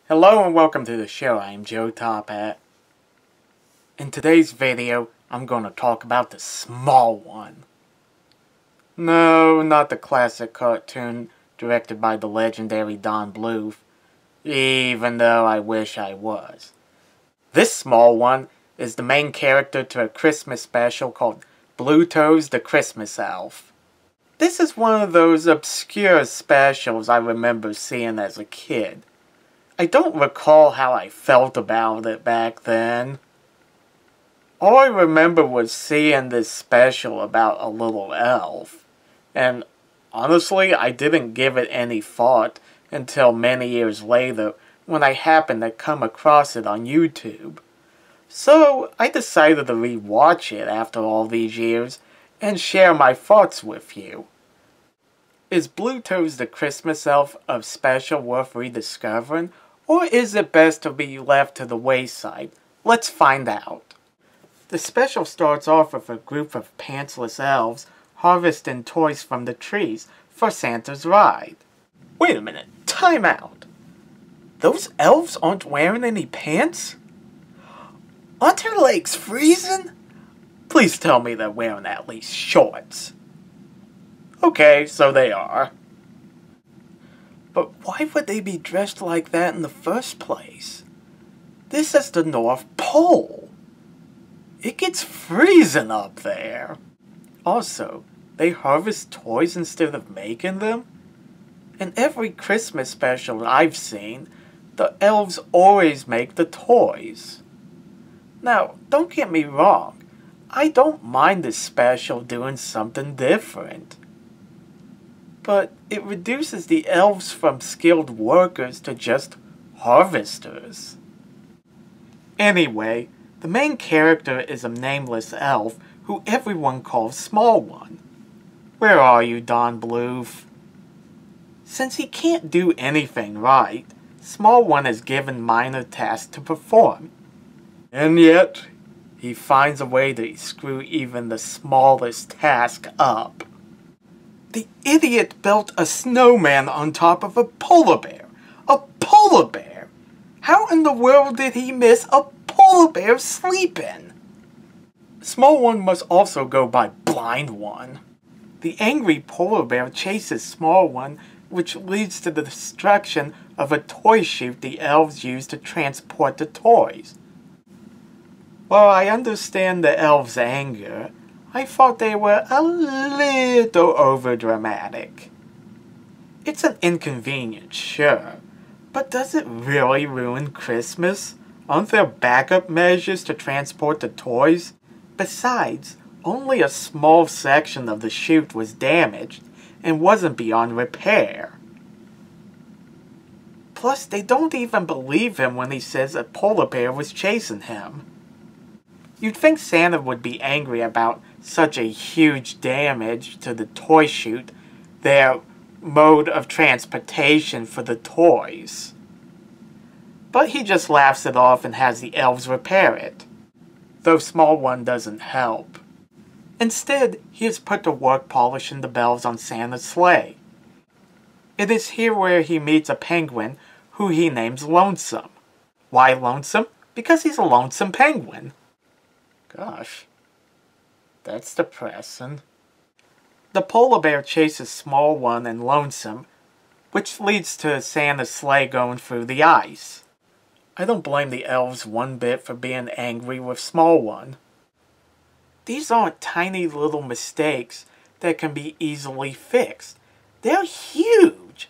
Hello and welcome to the show. I am Joe Tophat. In today's video, I'm going to talk about the small one. No, not the classic cartoon directed by the legendary Don Bluth, even though I wish I was. This small one is the main character to a Christmas special called Bluto's the Christmas Elf. This is one of those obscure specials I remember seeing as a kid. I don't recall how I felt about it back then. All I remember was seeing this special about a little elf. And honestly, I didn't give it any thought until many years later when I happened to come across it on YouTube. So I decided to rewatch it after all these years and share my thoughts with you. Is Bluto's the Christmas Elf a special worth rediscovering? Or is it best to be left to the wayside? Let's find out. The special starts off with a group of pantsless elves harvesting toys from the trees for Santa's ride. Wait a minute, time out. Those elves aren't wearing any pants? Aren't their legs freezing? Please tell me they're wearing at least shorts. Okay, so they are. But why would they be dressed like that in the first place? This is the North Pole. It gets freezing up there. Also, they harvest toys instead of making them? In every Christmas special I've seen, the elves always make the toys. Now, don't get me wrong. I don't mind this special doing something different. But it reduces the elves from skilled workers to just harvesters. Anyway, the main character is a nameless elf who everyone calls Small One. Where are you, Don Bluth? Since he can't do anything right, Small One is given minor tasks to perform. And yet, he finds a way to screw even the smallest task up. The idiot built a snowman on top of a polar bear. A polar bear! How in the world did he miss a polar bear sleeping? Small One must also go by Blind One. The angry polar bear chases Small One, which leads to the destruction of a toy chute the elves use to transport the toys. While I understand the elves' anger, I thought they were a little overdramatic. It's an inconvenience, sure, but does it really ruin Christmas? Aren't there backup measures to transport the toys? Besides, only a small section of the chute was damaged and wasn't beyond repair. Plus, they don't even believe him when he says a polar bear was chasing him. You'd think Santa would be angry about such a huge damage to the toy chute, their mode of transportation for the toys. But he just laughs it off and has the elves repair it, though Small One doesn't help. Instead, he is put to work polishing the bells on Santa's sleigh. It is here where he meets a penguin who he names Lonesome. Why lonesome? Because he's a lonesome penguin. Gosh, that's depressing. The polar bear chases Small One and Lonesome, which leads to Santa's sleigh going through the ice. I don't blame the elves one bit for being angry with Small One. These aren't tiny little mistakes that can be easily fixed. They're huge.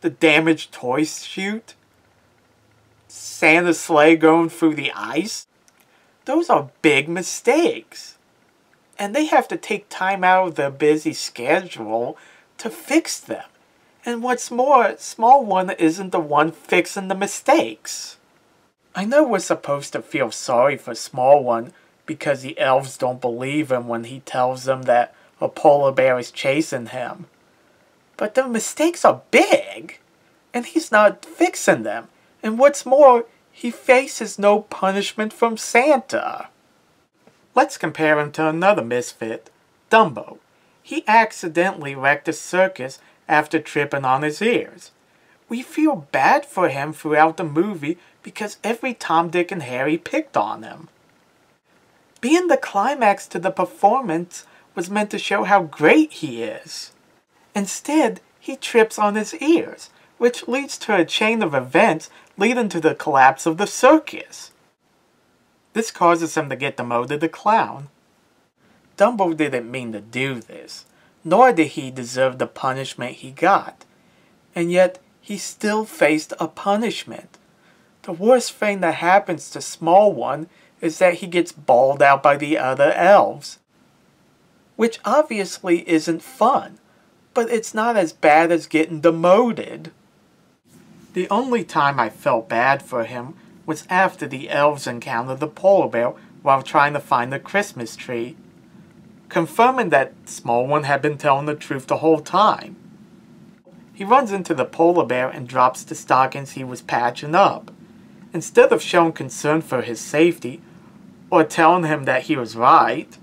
The damaged toy chute, Santa's sleigh going through the ice. Those are big mistakes. And they have to take time out of their busy schedule to fix them. And what's more, Small One isn't the one fixing the mistakes. I know we're supposed to feel sorry for Small One because the elves don't believe him when he tells them that a polar bear is chasing him. But the mistakes are big, and he's not fixing them. And what's more, he faces no punishment from Santa. Let's compare him to another misfit, Dumbo. He accidentally wrecked a circus after tripping on his ears. We feel bad for him throughout the movie because every Tom, Dick, and Harry picked on him. Being the climax to the performance was meant to show how great he is. Instead, he trips on his ears, which leads to a chain of events leading to the collapse of the circus. This causes him to get demoted to clown. Dumbo didn't mean to do this, nor did he deserve the punishment he got. And yet, he still faced a punishment. The worst thing that happens to Small One is that he gets bawled out by the other elves. Which obviously isn't fun, but it's not as bad as getting demoted. The only time I felt bad for him was after the elves encountered the polar bear while trying to find the Christmas tree, confirming that Small One had been telling the truth the whole time. He runs into the polar bear and drops the stockings he was patching up. Instead of showing concern for his safety, or telling him that he was right,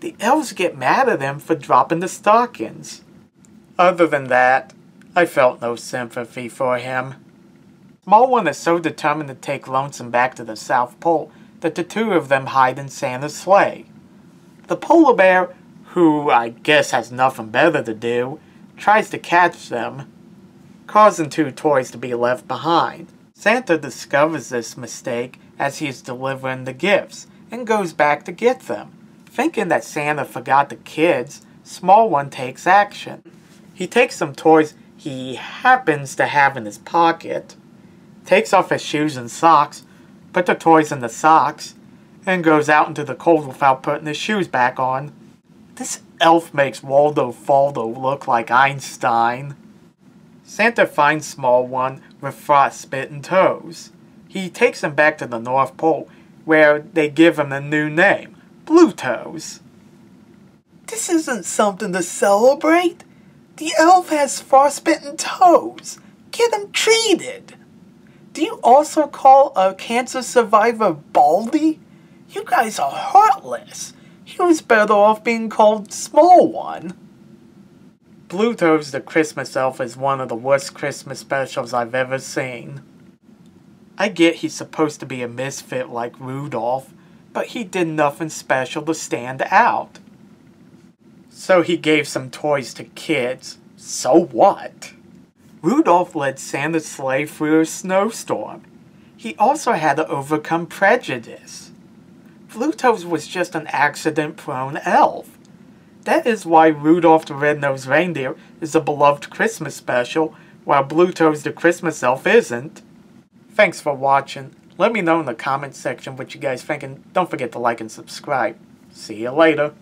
the elves get mad at him for dropping the stockings. Other than that, I felt no sympathy for him. Small One is so determined to take Lonesome back to the South Pole that the two of them hide in Santa's sleigh. The polar bear, who I guess has nothing better to do, tries to catch them, causing two toys to be left behind. Santa discovers this mistake as he is delivering the gifts, and goes back to get them. Thinking that Santa forgot the kids, Small One takes action. He takes some toys he happens to have in his pocket, takes off his shoes and socks, puts the toys in the socks, and goes out into the cold without putting his shoes back on. This elf makes Waldo Faldo look like Einstein. Santa finds Small One with frostbitten toes. He takes him back to the North Pole, where they give him a new name, Blue Toes. This isn't something to celebrate. The elf has frostbitten toes. Get him treated. Do you also call a cancer survivor Baldy? You guys are heartless. He was better off being called Small One. Blue Toes the Christmas Elf is one of the worst Christmas specials I've ever seen. I get he's supposed to be a misfit like Rudolph, but he did nothing special to stand out. So he gave some toys to kids. So what? Rudolph led Santa's sleigh through a snowstorm. He also had to overcome prejudice. Blue Toes was just an accident-prone elf. That is why Rudolph the Red-Nosed Reindeer is a beloved Christmas special, while Blue Toes the Christmas Elf isn't. Thanks for watching. Let me know in the comments section what you guys think, and don't forget to like and subscribe. See you later.